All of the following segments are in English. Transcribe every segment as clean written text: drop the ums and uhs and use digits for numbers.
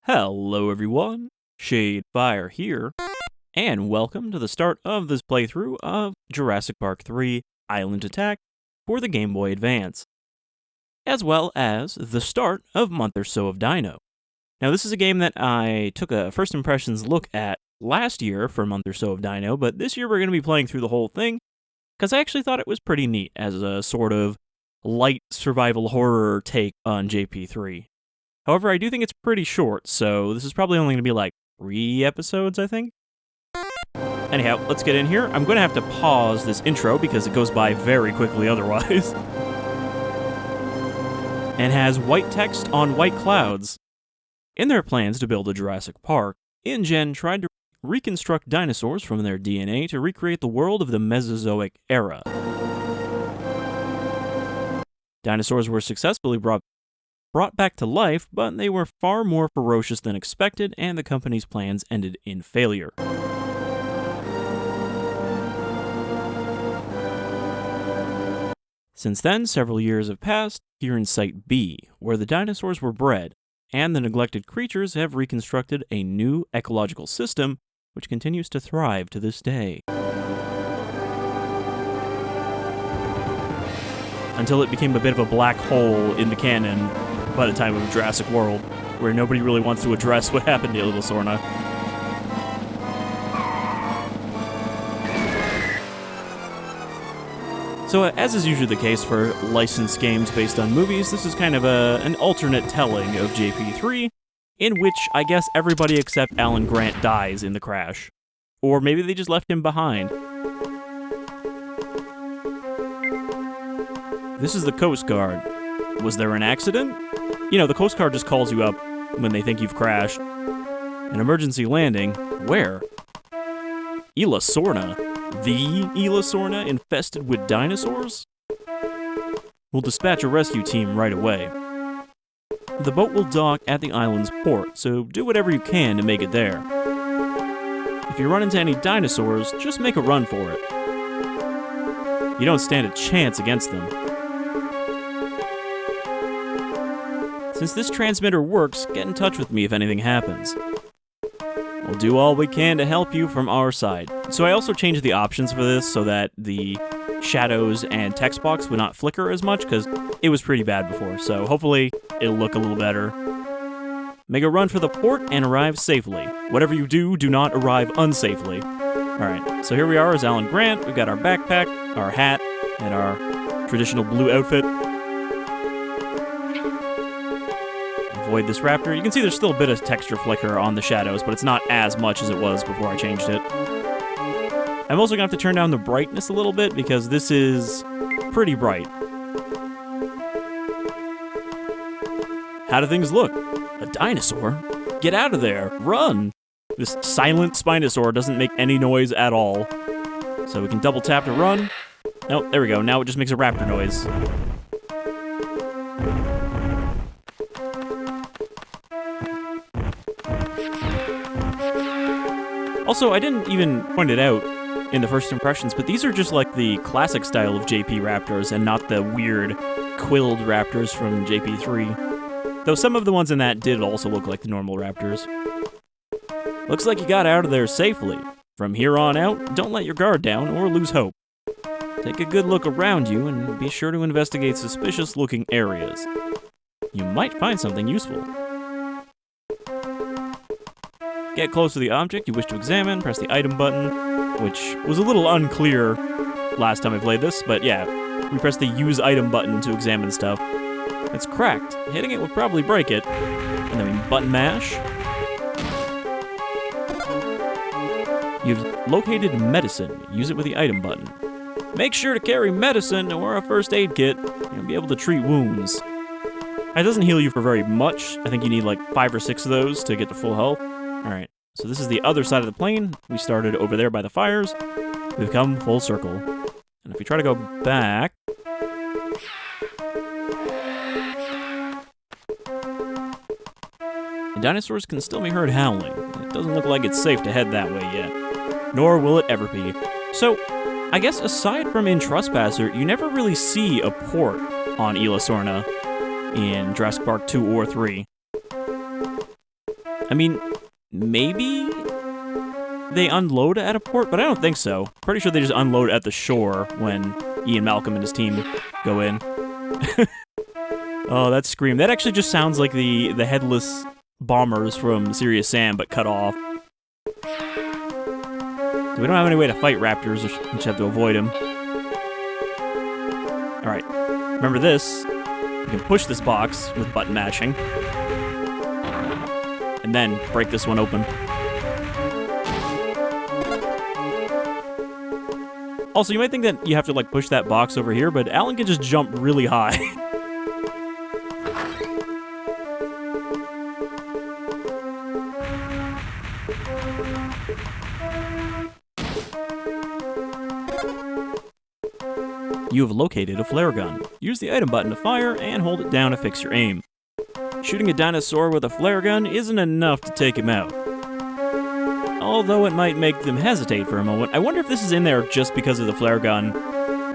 Hello everyone, Shadefire here, and welcome to the start of this playthrough of Jurassic Park 3 Island Attack for the Game Boy Advance, as well as the start of month or so of Dino. Now this is a game that I took a first impressions look at last year for a month or so of Dino, but this year we're going to be playing through the whole thing, because I actually thought it was pretty neat as a sort of light survival horror take on JP3. However, I do think it's pretty short, so this is probably only going to be like 3 episodes, I think. Anyhow, let's get in here. I'm going to have to pause this intro because it goes by very quickly otherwise. And has white text on white clouds. In their plans to build a Jurassic Park, InGen tried to reconstruct dinosaurs from their DNA to recreate the world of the Mesozoic era. Dinosaurs were successfully brought back to life, but they were far more ferocious than expected, and the company's plans ended in failure. Since then, several years have passed here in Site B, where the dinosaurs were bred, and the neglected creatures have reconstructed a new ecological system which continues to thrive to this day. Until it became a bit of a black hole in the canon by the time of Jurassic World, where nobody really wants to address what happened to Isla Sorna. So, as is usually the case for licensed games based on movies, this is kind of an alternate telling of JP3, in which I guess everybody except Alan Grant dies in the crash. Or maybe they just left him behind. This is the Coast Guard. Was there an accident? You know, the Coast Guard just calls you up when they think you've crashed. An emergency landing? Where? Isla Sorna? The Isla Sorna infested with dinosaurs? We'll dispatch a rescue team right away. The boat will dock at the island's port, so do whatever you can to make it there. If you run into any dinosaurs, just make a run for it. You don't stand a chance against them. Since this transmitter works, get in touch with me if anything happens. We'll do all we can to help you from our side. So I also changed the options for this so that the shadows and text box would not flicker as much, because it was pretty bad before, so hopefully it'll look a little better. Make a run for the port and arrive safely. Whatever you do, do not arrive unsafely. Alright, so here we are as Alan Grant. We've got our backpack, our hat, and our traditional blue outfit. Avoid this raptor. You can see there's still a bit of texture flicker on the shadows, but it's not as much as it was before I changed it. I'm also going to have to turn down the brightness a little bit because this is pretty bright. How do things look? A dinosaur? Get out of there! Run! This silent Spinosaur doesn't make any noise at all. So we can double tap to run. Oh, there we go. Now it just makes a raptor noise. Also, I didn't even point it out in the first impressions, but these are just like the classic style of JP Raptors and not the weird quilled Raptors from JP3. Though some of the ones in that did also look like the normal Raptors. Looks like you got out of there safely. From here on out, don't let your guard down or lose hope. Take a good look around you and be sure to investigate suspicious-looking areas. You might find something useful. Get close to the object you wish to examine, press the item button, which was a little unclear last time I played this, but yeah, we press the use item button to examine stuff. It's cracked. Hitting it would probably break it. And then we button mash. You've located medicine. Use it with the item button. Make sure to carry medicine or a first aid kit. You'll be able to treat wounds. It doesn't heal you for very much. I think you need like 5 or 6 of those to get to full health. Alright, so this is the other side of the plane. We started over there by the fires. We've come full circle. And if we try to go back... the dinosaurs can still be heard howling. It doesn't look like it's safe to head that way yet. Nor will it ever be. So, I guess aside from in Trespasser, you never really see a port on Isla Sorna in Jurassic Park 2 or 3. I mean, maybe they unload at a port, but I don't think so. Pretty sure they just unload at the shore when Ian Malcolm and his team go in. Oh, that scream. That actually just sounds like the headless bombers from Serious Sam, but cut off. So we don't have any way to fight raptors, we just have to avoid them. Alright, remember this. You can push this box with button mashing. And then break this one open. Also, you might think that you have to, like, push that box over here, but Alan can just jump really high. You have located a flare gun. Use the item button to fire and hold it down to fix your aim. Shooting a dinosaur with a flare gun isn't enough to take him out. Although it might make them hesitate for a moment, I wonder if this is in there just because of the flare gun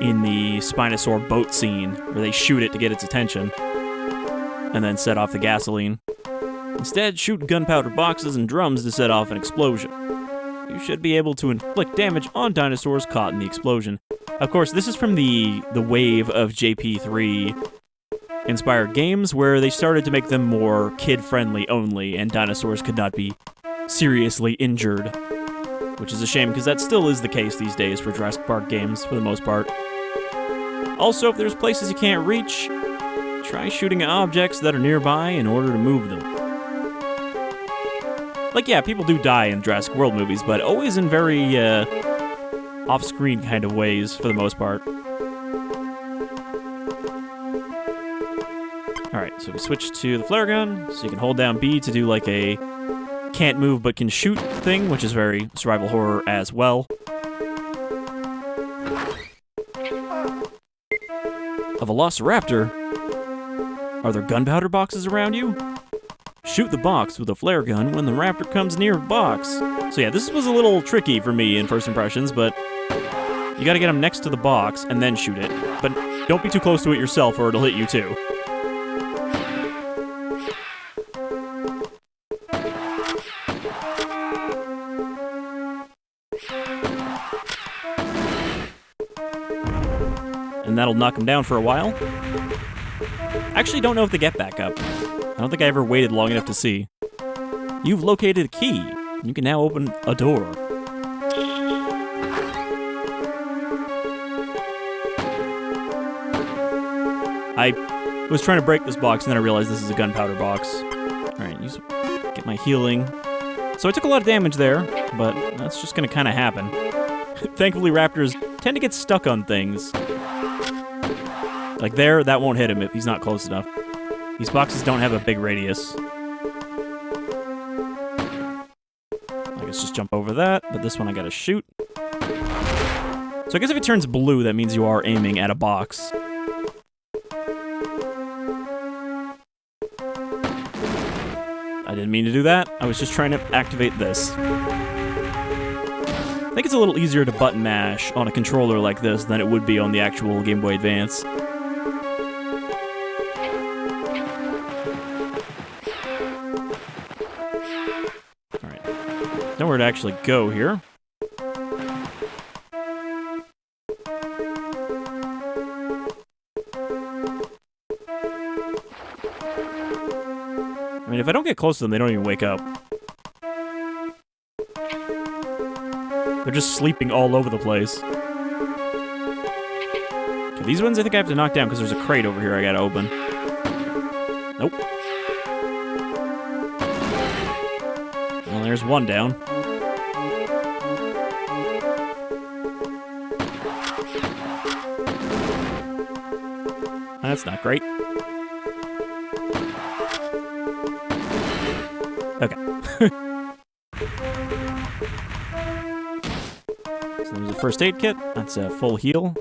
in the Spinosaur boat scene, where they shoot it to get its attention, and then set off the gasoline. Instead, shoot gunpowder boxes and drums to set off an explosion. You should be able to inflict damage on dinosaurs caught in the explosion. Of course, this is from the wave of JP3 inspired games where they started to make them more kid-friendly only, and dinosaurs could not be seriously injured. Which is a shame, because that still is the case these days for Jurassic Park games, for the most part. Also, if there's places you can't reach, try shooting at objects that are nearby in order to move them. Like, yeah, people do die in Jurassic World movies, but always in very, off-screen kind of ways, for the most part. Alright, so we switch to the flare gun, so you can hold down B to do, like, a can't move but can shoot thing, which is very survival horror as well. A velociraptor? Are there gunpowder boxes around you? Shoot the box with a flare gun when the raptor comes near the box. So yeah, this was a little tricky for me in first impressions, but you gotta get him next to the box and then shoot it. But don't be too close to it yourself or it'll hit you too. And that'll knock him down for a while. I actually don't know if they get back up. I don't think I ever waited long enough to see. You've located a key. You can now open a door. I was trying to break this box and then I realized this is a gunpowder box. Alright, get my healing. So I took a lot of damage there, but that's just gonna kinda happen. Thankfully, raptors tend to get stuck on things. Like there, that won't hit him if he's not close enough. These boxes don't have a big radius. I guess just jump over that, but this one I gotta shoot. So I guess if it turns blue, that means you are aiming at a box. I didn't mean to do that. I was just trying to activate this. I think it's a little easier to button mash on a controller like this than it would be on the actual Game Boy Advance. Nowhere to actually go here. I mean, if I don't get close to them, they don't even wake up. They're just sleeping all over the place. Okay, these ones I think I have to knock down because there's a crate over here I gotta open. Nope. Well, there's one down. That's not great. Okay. So there's a first aid kit. That's a full heal.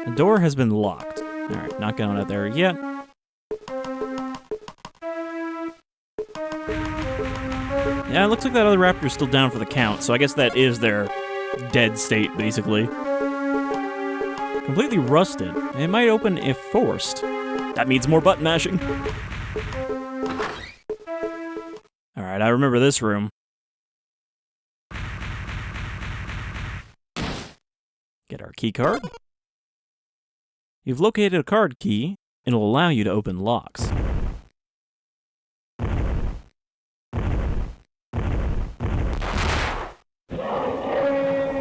The door has been locked. Alright, not going out there yet. Yeah, it looks like that other raptor's still down for the count, so I guess that is their dead state, basically. Completely rusted. It might open if forced. That means more button mashing. Alright, I remember this room. Get our key card. You've located a card key, and it will allow you to open locks.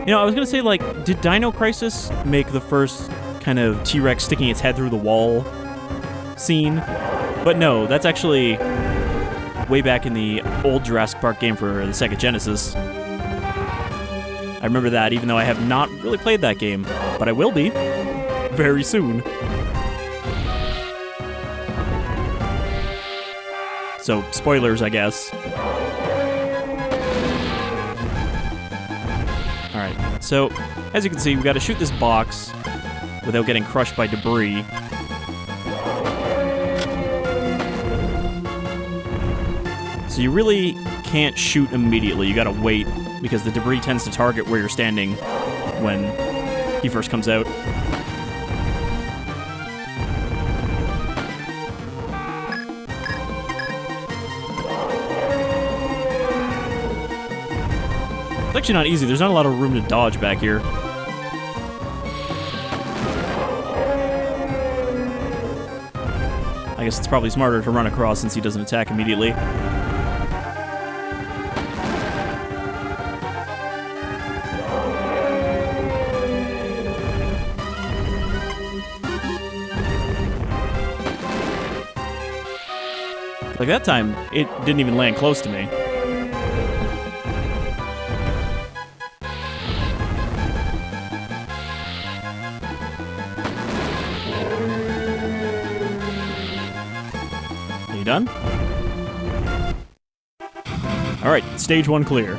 You know, I was gonna say, like, did Dino Crisis make the first kind of T-Rex sticking its head through the wall scene? But no, that's actually way back in the old Jurassic Park game for the Sega Genesis. I remember that, even though I have not really played that game, but I will be very soon. So, spoilers, I guess. Alright, so, as you can see, we've got to shoot this box without getting crushed by debris. So you really can't shoot immediately, you gotta wait, because the debris tends to target where you're standing when he first comes out. It's actually not easy. There's not a lot of room to dodge back here. I guess it's probably smarter to run across since he doesn't attack immediately. Like that time, it didn't even land close to me. Are you done? Alright, stage 1 clear.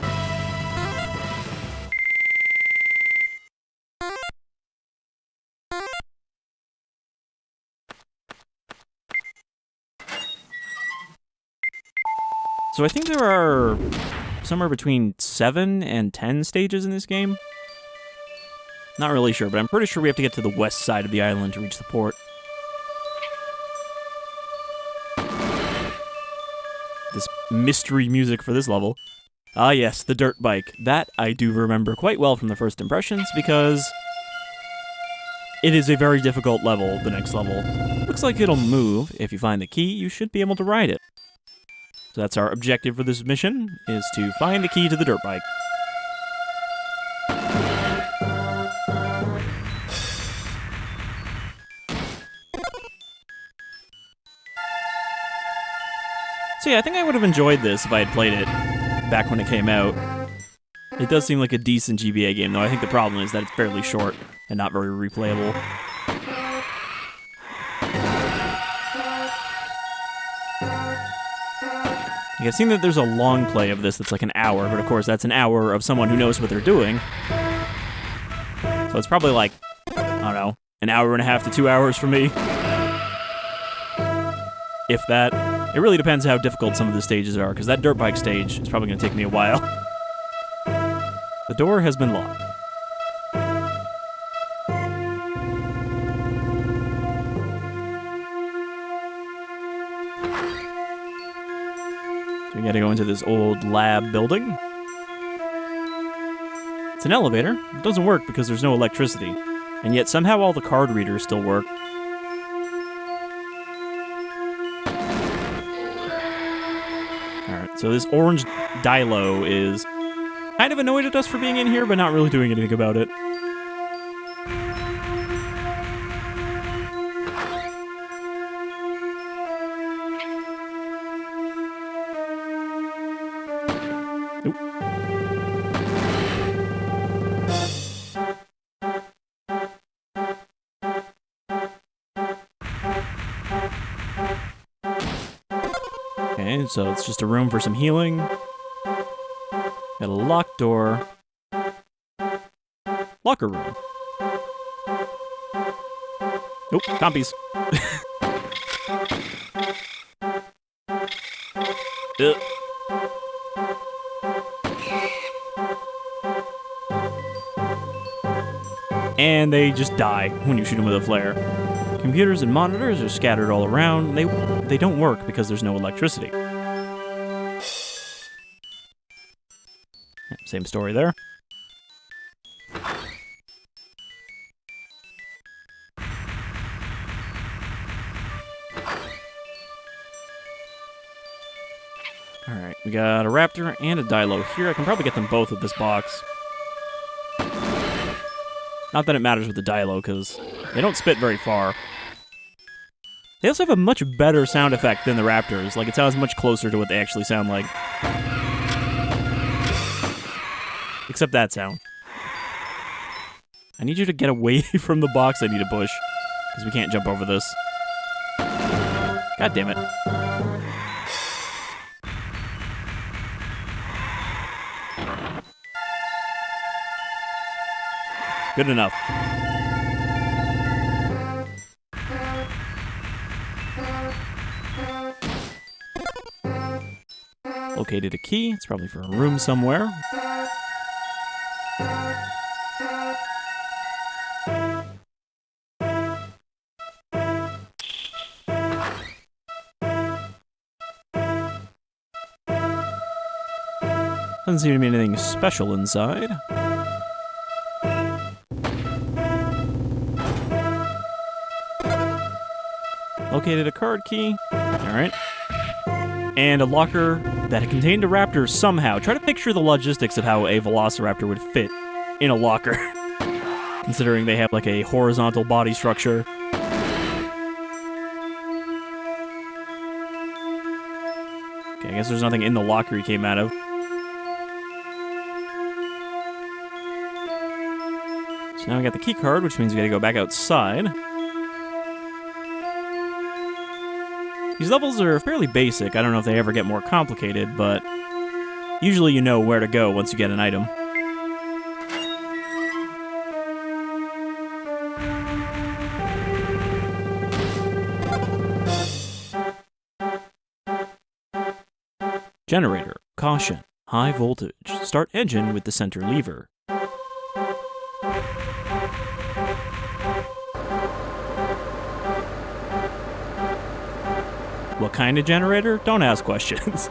So I think there are somewhere between 7 and 10 stages in this game. Not really sure, but I'm pretty sure we have to get to the west side of the island to reach the port. This mystery music for this level. Ah yes, the dirt bike. That I do remember quite well from the first impressions, because it is a very difficult level, the next level. Looks like it'll move. If you find the key, you should be able to ride it. So that's our objective for this mission, is to find the key to the dirt bike. So yeah, I think I would have enjoyed this if I had played it back when it came out. It does seem like a decent GBA game, though. I think the problem is that it's fairly short and not very replayable. I've seen that there's a long play of this that's like an hour, but of course that's an hour of someone who knows what they're doing. So it's probably like, I don't know, an hour and a half to 2 hours for me. If that. It really depends how difficult some of the stages are, because that dirt bike stage is probably going to take me a while. The door has been locked. We gotta go into this old lab building. It's an elevator. It doesn't work because there's no electricity. And yet somehow all the card readers still work. Alright, so this orange Dilo is kind of annoyed at us for being in here, but not really doing anything about it. Nope. Okay, so it's just a room for some healing. Got a locked door. Locker room. Nope, compies. Ugh. And they just die when you shoot them with a flare. Computers and monitors are scattered all around. They don't work because there's no electricity. Same story there. Alright, we got a raptor and a dilo here. I can probably get them both with this box. Not that it matters with the dilo, because they don't spit very far. They also have a much better sound effect than the raptors. Like, it sounds much closer to what they actually sound like. Except that sound. I need you to get away from the box I need to push, because we can't jump over this. God damn it. Good enough. Located a key. It's probably for a room somewhere. Doesn't seem to be anything special inside. Located a card key. Alright. And a locker that contained a raptor somehow. Try to picture the logistics of how a velociraptor would fit in a locker. Considering they have like a horizontal body structure. Okay, I guess there's nothing in the locker he came out of. So now we got the key card, which means we gotta go back outside. These levels are fairly basic. I don't know if they ever get more complicated, but usually you know where to go once you get an item. Generator. Caution. High voltage. Start engine with the center lever. What kind of generator? Don't ask questions.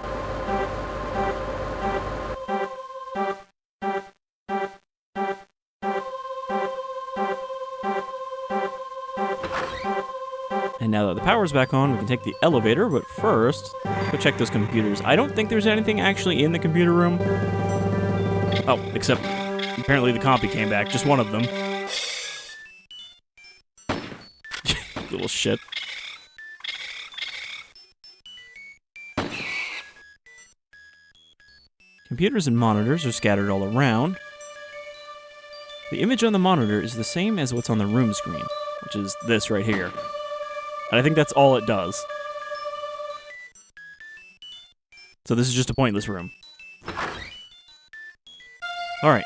And now that the power's back on, we can take the elevator, but first, go check those computers. I don't think there's anything actually in the computer room. Oh, except apparently the compy came back, just one of them. Little shit. Computers and monitors are scattered all around. The image on the monitor is the same as what's on the room screen, which is this right here. And I think that's all it does. So this is just a pointless room. Alright.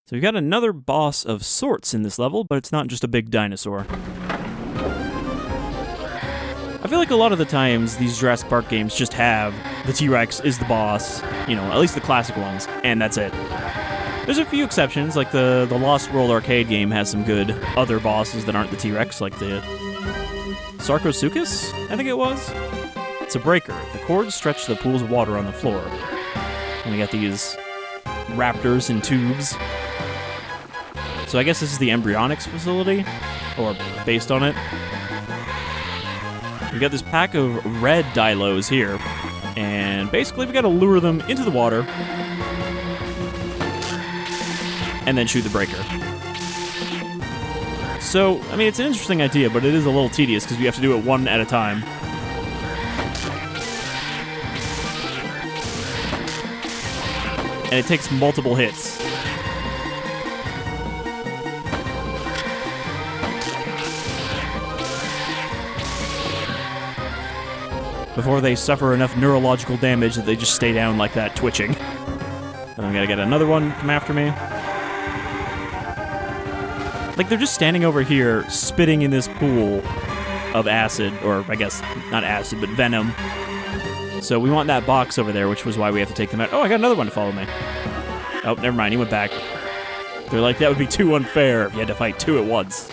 So we've got another boss of sorts in this level, but it's not just a big dinosaur. I feel like a lot of the times these Jurassic Park games just have the T-Rex is the boss, you know, at least the classic ones, and that's it. There's a few exceptions, like the Lost World arcade game has some good other bosses that aren't the T-Rex, like the Sarcosuchus, I think it was? It's a breaker. The cords stretch the pools of water on the floor. And we got these raptors in tubes. So I guess this is the embryonics facility, or based on it. We got this pack of red dilos here, and basically we gotta lure them into the water, and then shoot the breaker. So, I mean, it's an interesting idea, but it is a little tedious because we have to do it one at a time. And it takes multiple hits. Before they suffer enough neurological damage that they just stay down like that, twitching. Then I'm gonna get another one come after me. Like, they're just standing over here, spitting in this pool of acid, or I guess, not acid, but venom. So we want that box over there, which was why we have to take them out. Oh, I got another one to follow me. Oh, never mind, he went back. They're like, that would be too unfair if you had to fight two at once.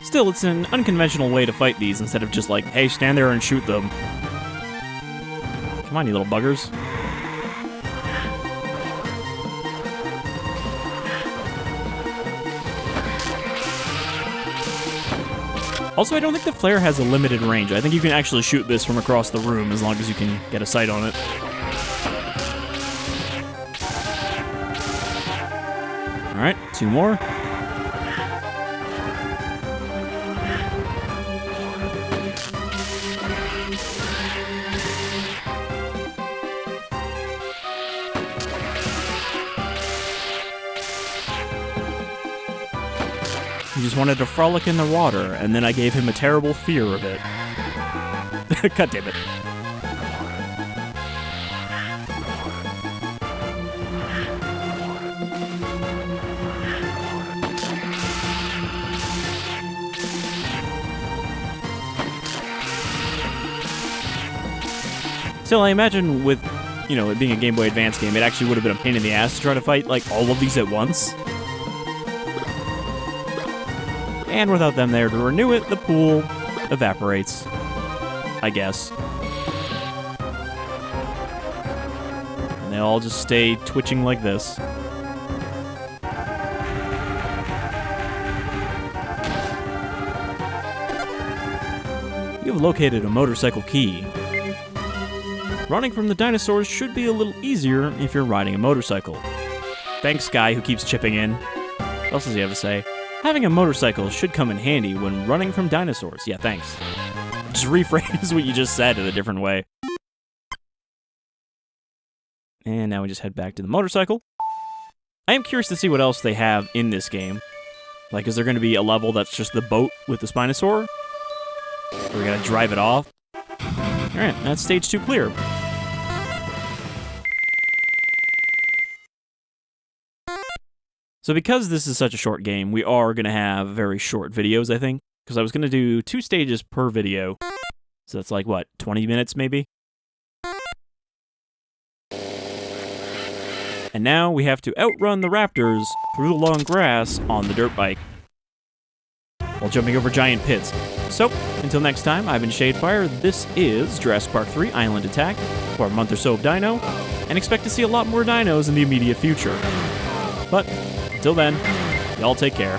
Still, it's an unconventional way to fight these instead of just like, hey, stand there and shoot them. Come on, you little buggers. Also, I don't think the flare has a limited range. I think you can actually shoot this from across the room as long as you can get a sight on it. Alright, 2 more. He just wanted to frolic in the water, and then I gave him a terrible fear of it. God damn it. Still, I imagine with, it being a Game Boy Advance game, it actually would have been a pain in the ass to try to fight, like, all of these at once. And without them there to renew it, the pool evaporates, I guess. And they all just stay twitching like this. You have located a motorcycle key. Running from the dinosaurs should be a little easier if you're riding a motorcycle. Thanks, guy who keeps chipping in. What else does he have to say? Having a motorcycle should come in handy when running from dinosaurs. Yeah, thanks. Just rephrase what you just said in a different way. And now we just head back to the motorcycle. I am curious to see what else they have in this game. Like, is there going to be a level that's just the boat with the Spinosaur? We're going to drive it off? Alright, that's stage 2 clear. So because this is such a short game, we are going to have very short videos, I think. Because I was going to do 2 stages per video. So that's like, what, 20 minutes maybe? And now we have to outrun the raptors through the long grass on the dirt bike, while jumping over giant pits. So, until next time, I've been Shadefire. This is Jurassic Park 3 Island Attack, for a month or so of Dino, and expect to see a lot more dinos in the immediate future. But, until then, y'all take care.